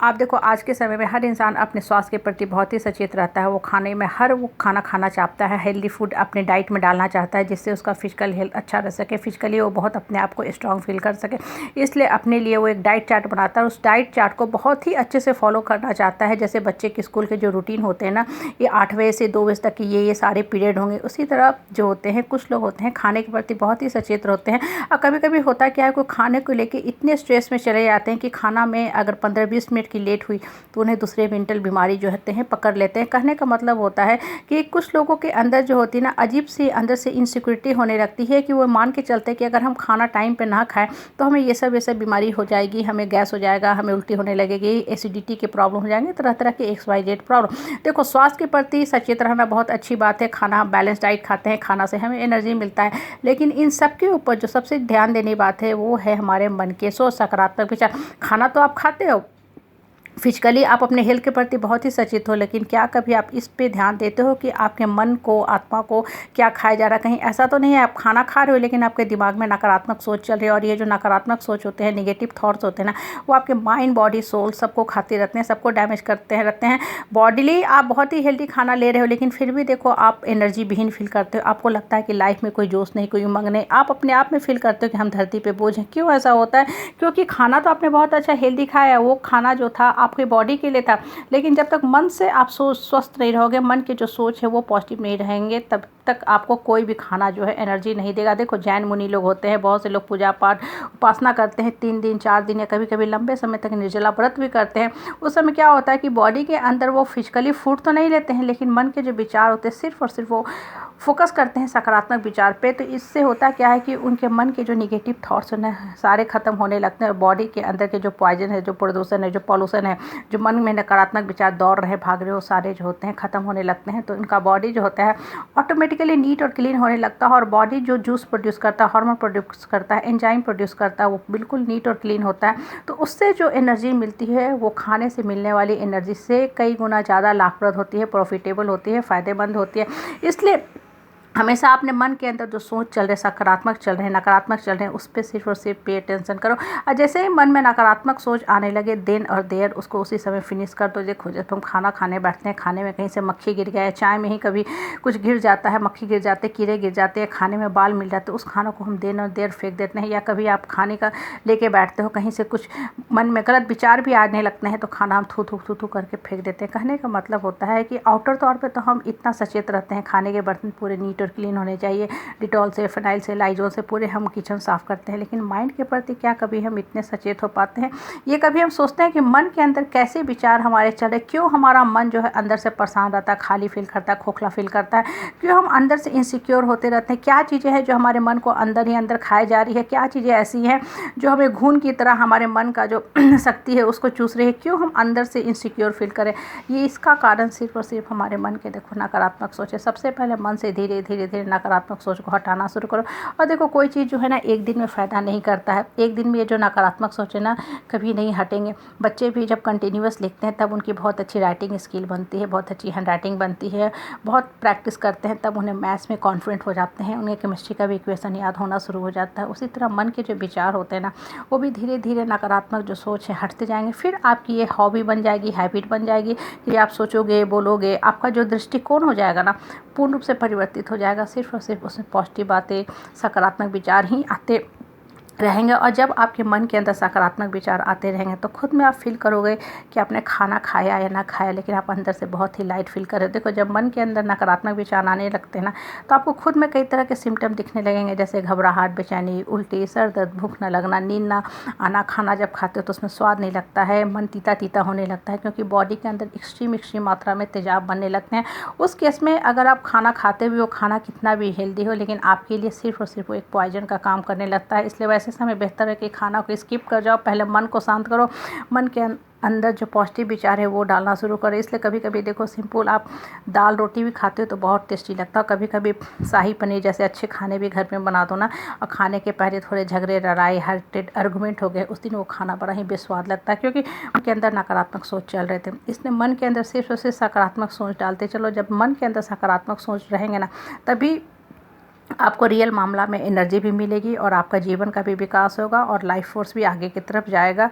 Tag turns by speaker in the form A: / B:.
A: आप देखो आज के समय में हर इंसान अपने स्वास्थ्य के प्रति बहुत ही सचेत रहता है। वो खाने में हर वो खाना खाना चाहता है, हेल्दी फूड अपने डाइट में डालना चाहता है, जिससे उसका फिजिकल हेल्थ अच्छा रह सके, फिजिकली वो बहुत अपने आप को स्ट्रांग फील कर सके। इसलिए अपने लिए वो एक डाइट चार्ट बनाता है। उस डाइट चार्ट को बहुत ही अच्छे से फॉलो करना चाहता है। जैसे बच्चे के स्कूल के जो रूटीन होते हैं ना, ये 8 बजे से 2 बजे तक की ये सारे पीरियड होंगे, उसी तरह जो होते हैं कुछ लोग होते हैं खाने के प्रति बहुत ही सचेत रहते हैं। और कभी कभी होता क्या है, कोई खाने को लेके इतने स्ट्रेस में चले जाते हैं कि खाना में अगर 15-20 मिनट की लेट हुई तो उन्हें दूसरे मेंटल बीमारी जो होते हैं पकड़ लेते हैं। कहने का मतलब होता है कि कुछ लोगों के अंदर जो होती है ना, अजीब सी अंदर से इनसिक्योरिटी होने लगती है कि वो मान के चलते हैं कि अगर हम खाना टाइम पे ना खाएं तो हमें ये सब बीमारी हो जाएगी, हमें गैस हो जाएगा, हमें उल्टी होने लगेगी, एसिडिटी के प्रॉब्लम हो जाएंगे, तरह तरह के XYZ प्रॉब्लम। देखो स्वास्थ्य के प्रति सचेत रहना बहुत अच्छी बात है। खाना हम बैलेंस डाइट खाते हैं, खाना से हमें एनर्जी मिलता है, लेकिन इन सब के ऊपर जो सबसे ध्यान देने बात है वो है हमारे मन के सोच, सकारात्मक विचार। खाना तो आप खाते हो, फिजिकली आप अपने हेल्थ के प्रति बहुत ही सचेत हो, लेकिन क्या कभी आप इस पे ध्यान देते हो कि आपके मन को, आत्मा को क्या खाया जा रहा है? कहीं ऐसा तो नहीं है आप खाना खा रहे हो लेकिन आपके दिमाग में नकारात्मक सोच चल रही है, और ये जो नकारात्मक सोच होते हैं, नेगेटिव थॉट्स होते हैं ना, वो आपके माइंड, बॉडी, सोल सबको खाते रहते हैं, सबको डैमेज करते हैं रहते हैं। बॉडीली आप बहुत ही हेल्दी खाना ले रहे हो, लेकिन फिर भी देखो आप एनर्जी विहीन फील करते हो। आपको लगता है कि लाइफ में कोई जोश नहीं, कोई उमंग नहीं। आप अपने आप में फील करते हो कि हम धरती पे बोझ हैं। क्यों ऐसा होता है? क्योंकि खाना तो आपने बहुत अच्छा हेल्दी खाया, वो खाना जो था आपकी बॉडी के लिए था, लेकिन जब तक मन से आप स्वस्थ नहीं रहोगे, मन की जो सोच है वो पॉजिटिव नहीं रहेंगे, तब तक आपको कोई भी खाना जो है एनर्जी नहीं देगा। देखो जैन मुनि लोग होते हैं, बहुत से लोग पूजा पाठ उपासना करते हैं, 3 दिन 4 दिन या कभी कभी लंबे समय तक निर्जला व्रत भी करते हैं। उस समय क्या होता है कि बॉडी के अंदर वो फिजिकली फूड तो नहीं लेते हैं, लेकिन मन के जो विचार होते हैं सिर्फ और सिर्फ वो फोकस करते हैं सकारात्मक विचार पे। तो इससे होता क्या है कि उनके मन के जो निगेटिव थॉट्स हैं सारे खत्म होने लगते हैं, और बॉडी के अंदर के जो पॉइजन है, जो प्रदूषण है, जो पॉल्यूशन है, जो मन में नकारात्मक विचार दौड़ रहे, भाग रहे, वो सारे जो होते हैं खत्म होने लगते हैं। तो इनका बॉडी जो होता है ऑटोमेटिकली नीट और क्लीन होने लगता है, और बॉडी जो जूस प्रोड्यूस करता है, हार्मोन प्रोड्यूस करता है, एंजाइम प्रोड्यूस करता है, वो बिल्कुल नीट और क्लीन होता है। तो उससे जो एनर्जी मिलती है वो खाने से मिलने वाली एनर्जी से कई गुना ज़्यादा लाभप्रद होती है, प्रॉफिटेबल होती है, फ़ायदेमंद होती है। इसलिए हमेशा अपने मन के अंदर जो सोच चल रहे, सकारात्मक चल रहे हैं, नकारात्मक चल रहे हैं, उस पर सिर्फ और सिर्फ पे अटेंशन करो। और जैसे ही मन में नकारात्मक सोच आने लगे, देन और देर उसको उसी समय फिनिश कर दो। देखो जब हम खाना खाने बैठते हैं, खाने में कहीं से मक्खी गिर गया है, चाय में ही कभी कुछ गिर जाता है, मक्खी गिर जाते, कीड़े गिर जाते हैं, खाने में बाल मिल जाते, उस खाना को हम देन और देर फेंक देते हैं। या कभी आप खाने का लेके बैठते हो, कहीं से कुछ मन में गलत विचार भी आने लगते हैं, तो खाना हम थू थू थू करके फेंक देते हैं। कहने का मतलब होता है कि आउटर तौर पर तो हम इतना सचेत रहते हैं, खाने के बर्तन पूरे नीट और क्लीन होने चाहिए, डिटॉल से, फिनाइल से, लाइजोल से पूरे हम किचन साफ़ करते हैं, लेकिन माइंड के प्रति क्या कभी हम इतने सचेत हो पाते हैं? ये कभी हम सोचते हैं कि मन के अंदर कैसे विचार हमारे चले, क्यों हमारा मन जो है अंदर से परेशान रहता है, खाली फील करता है, खोखला फील करता है, क्यों हम अंदर से इनसिक्योर होते रहते हैं? क्या चीज़ें हैं जो हमारे मन को अंदर ही अंदर खाए जा रही है? क्या चीज़ें ऐसी हैं जो हमें घून की तरह हमारे मन का जो शक्ति है उसको चूस रही है? क्यों हम अंदर से इनसिक्योर फील करें? ये इसका कारण सिर्फ और सिर्फ हमारे मन के देखो नकारात्मक सोच है। सबसे पहले मन से धीरे धीरे धीरे नकारात्मक सोच को हटाना शुरू करो। और देखो कोई चीज़ जो है ना एक दिन में फ़ायदा नहीं करता है, एक दिन में ये जो नकारात्मक सोच है ना कभी नहीं हटेंगे। बच्चे भी जब कंटिन्यूअस लिखते हैं तब उनकी बहुत अच्छी राइटिंग स्किल बनती है, बहुत अच्छी हैंड राइटिंग बनती है, बहुत प्रैक्टिस करते हैं तब उन्हें मैथ्स में कॉन्फिडेंट हो जाते हैं, उन्हें केमिस्ट्री का भी इक्वेशन याद होना शुरू हो जाता है। उसी तरह मन के जो विचार होते हैं ना वो भी धीरे धीरे नकारात्मक जो सोच है हटते जाएंगे। फिर आपकी ये हॉबी बन जाएगी, हैबिट बन जाएगी कि आप सोचोगे, बोलोगे, आपका जो दृष्टिकोण हो जाएगा ना पूर्ण रूप से परिवर्तित हो जाएगा। सिर्फ और सिर्फ उसमें पॉजिटिव बातें, सकारात्मक विचार ही आते रहेंगे। और जब आपके मन के अंदर सकारात्मक विचार आते रहेंगे तो खुद में आप फील करोगे कि आपने खाना खाया या ना खाया, लेकिन आप अंदर से बहुत ही लाइट फील कर रहे हो। देखो जब मन के अंदर नकारात्मक विचार आने लगते हैं ना तो आपको खुद में कई तरह के सिम्टम दिखने लगेंगे, जैसे घबराहट, बेचैनी, उल्टी, सर दर्द, भूख न लगना, नींद ना आना, खाना जब खाते हो तो उसमें स्वाद नहीं लगता है, मन तीता तीता होने लगता है, क्योंकि बॉडी के अंदर एक्सट्रीम मात्रा में तेजाब बनने लगते हैं। उस केस में अगर आप खाना खाते भी हो, खाना कितना भी हेल्दी हो, लेकिन आपके लिए सिर्फ और सिर्फ वो एक पॉइजन का काम करने लगता है। इसलिए ऐसे समय बेहतर है कि खाना को स्किप कर जाओ, पहले मन को शांत करो, मन के अंदर जो पॉजिटिव विचार है वो डालना शुरू करो। इसलिए कभी कभी देखो सिंपल आप दाल रोटी भी खाते हो तो बहुत टेस्टी लगता है। कभी कभी शाही पनीर जैसे अच्छे खाने भी घर में बना दो ना, और खाने के पहले थोड़े झगड़े, लड़ाई, हार्टेड आर्गूमेंट हो गए, उस दिन वो खाना बड़ा ही बेस्वाद लगता है, क्योंकि उनके अंदर नकारात्मक सोच चल रहे थे। इसलिए मन के अंदर सिर्फ और सिर्फ सकारात्मक सोच डालते चलो। जब मन के अंदर सकारात्मक सोच रहेंगे ना तभी आपको रियल मामला में एनर्जी भी मिलेगी, और आपका जीवन का भी विकास होगा, और लाइफ फोर्स भी आगे की तरफ जाएगा।